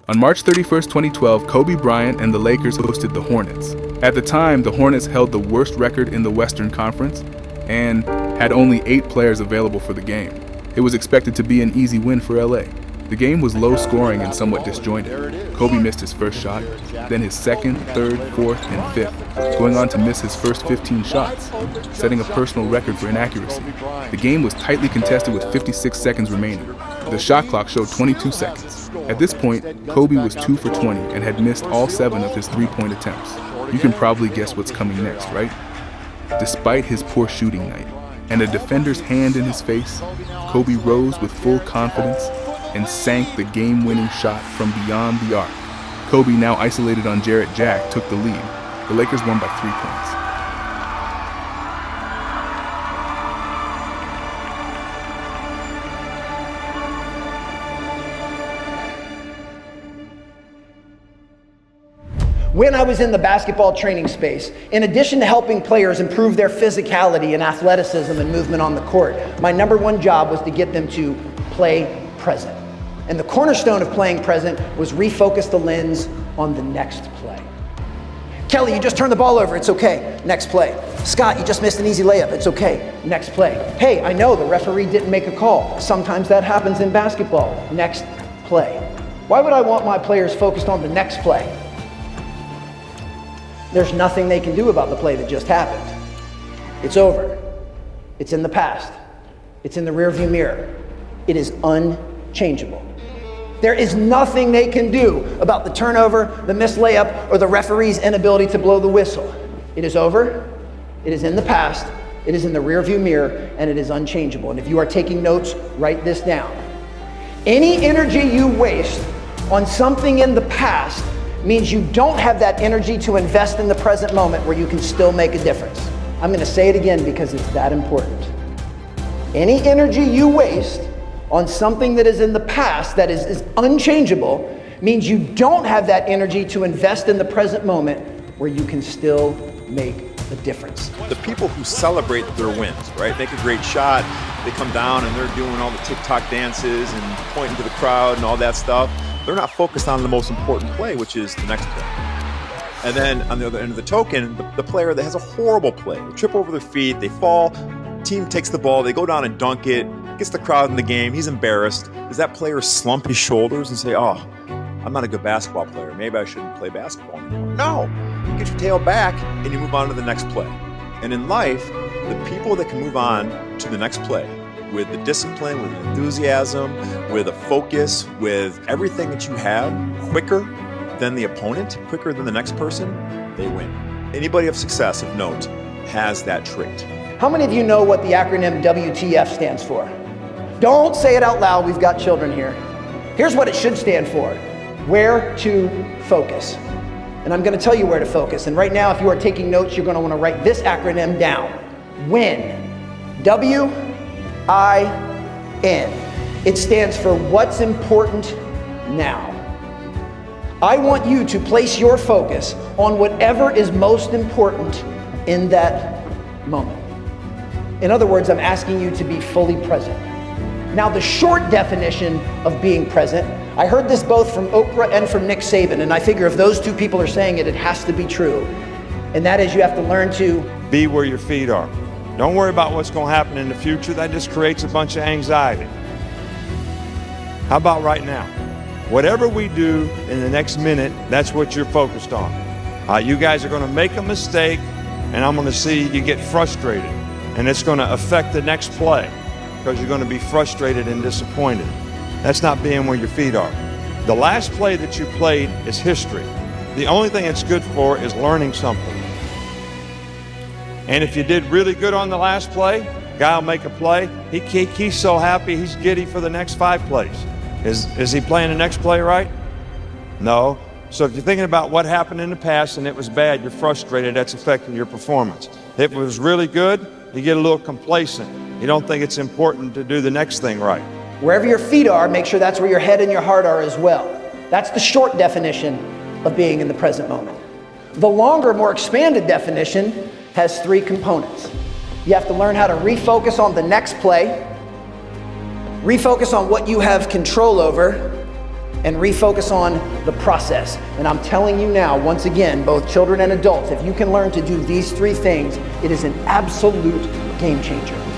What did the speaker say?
On March 31st, 2012, Kobe Bryant and the Lakers hosted the Hornets. At the time, the Hornets held the worst record in the Western Conference and had only 8 players available for the game. It was expected to be an easy win for LA. The game was low scoring and somewhat disjointed. Kobe missed his first shot, then his second, third, fourth, and fifth, going on to miss his first 15 shots, setting a personal record for inaccuracy. The game was tightly contested with 56 seconds remaining. The shot clock showed 22 seconds. At this point, Kobe was 2 for 20 and had missed all 7 of his 3-point attempts. You can probably guess what's coming next, right? Despite his poor shooting night and a defender's hand in his face, Kobe rose with full confidence and sank the game-winning shot from beyond the arc. Kobe, now isolated on Jarrett Jack, took the lead. The Lakers won by 3 points. When I was in the basketball training space, in addition to helping players improve their physicality and athleticism and movement on the court, my number one job was to get them to play present. And the cornerstone of playing present was refocus the lens on the next play. Kelly, you just turned the ball over, it's okay, next play. Scott, you just missed an easy layup, it's okay, next play. Hey, I know the referee didn't make a call. Sometimes that happens in basketball, next play. Why would I want my players focused on the next play? There's nothing they can do about the play that just happened. It's over. It's in the past. It's in the rearview mirror. It is unchangeable. There is nothing they can do about the turnover, the missed layup, or the referee's inability to blow the whistle. It is over. It is in the past. It is in the rearview mirror, and it is unchangeable. And if you are taking notes, write this down. Any energy you waste on something in the past means you don't have that energy to invest in the present moment where you can still make a difference. I'm going to say it again because it's that important. Any energy you waste on something that is in the past that is unchangeable means you don't have that energy to invest in the present moment where you can still make a difference. The people who celebrate their wins, right? Make a great shot, they come down and they're doing all the TikTok dances and pointing to the crowd and all that stuff. They're not focused on the most important play, which is the next play. And then on the other end of the token, the player that has a horrible play, they trip over their feet, they fall, team takes the ball, they go down and dunk it, gets the crowd in the game, he's embarrassed. Does that player slump his shoulders and say, oh, I'm not a good basketball player, maybe I shouldn't play basketball anymore? No, you get your tail back and you move on to the next play. And in life, the people that can move on to the next play with the discipline, with the enthusiasm, with a focus, with everything that you have, quicker than the opponent, quicker than the next person, they win. Anybody of success, of note, has that trait. How many of you know what the acronym WTF stands for? Don't say it out loud, we've got children here. Here's what it should stand for: where to focus. And I'm going to tell you where to focus. And right now, if you are taking notes, you're going to want to write this acronym down. WIN. W-I-N. It stands for what's important now. I want you to place your focus on whatever is most important in that moment. In other words, I'm asking you to be fully present. Now, the short definition of being present, I heard this both from Oprah and from Nick Saban, and I figure if those two people are saying it, it has to be true. And that is, you have to learn to be where your feet are. Don't worry about what's going to happen in the future. That just creates a bunch of anxiety. How about right now? Whatever we do in the next minute, that's what you're focused on. You guys are going to make a mistake, and I'm going to see you get frustrated. And it's going to affect the next play because you're going to be frustrated and disappointed. That's not being where your feet are. The last play that you played is history. The only thing it's good for is learning something. And if you did really good on the last play, guy will make a play. He's so happy, he's giddy for the next 5 plays. Is he playing the next play right? No. So if you're thinking about what happened in the past and it was bad, you're frustrated, that's affecting your performance. If it was really good, you get a little complacent. You don't think it's important to do the next thing right. Wherever your feet are, make sure that's where your head and your heart are as well. That's the short definition of being in the present moment. The longer, more expanded definition has 3 components. You have to learn how to refocus on the next play, refocus on what you have control over, and refocus on the process. And I'm telling you now, once again, both children and adults, if you can learn to do these three things, it is an absolute game changer.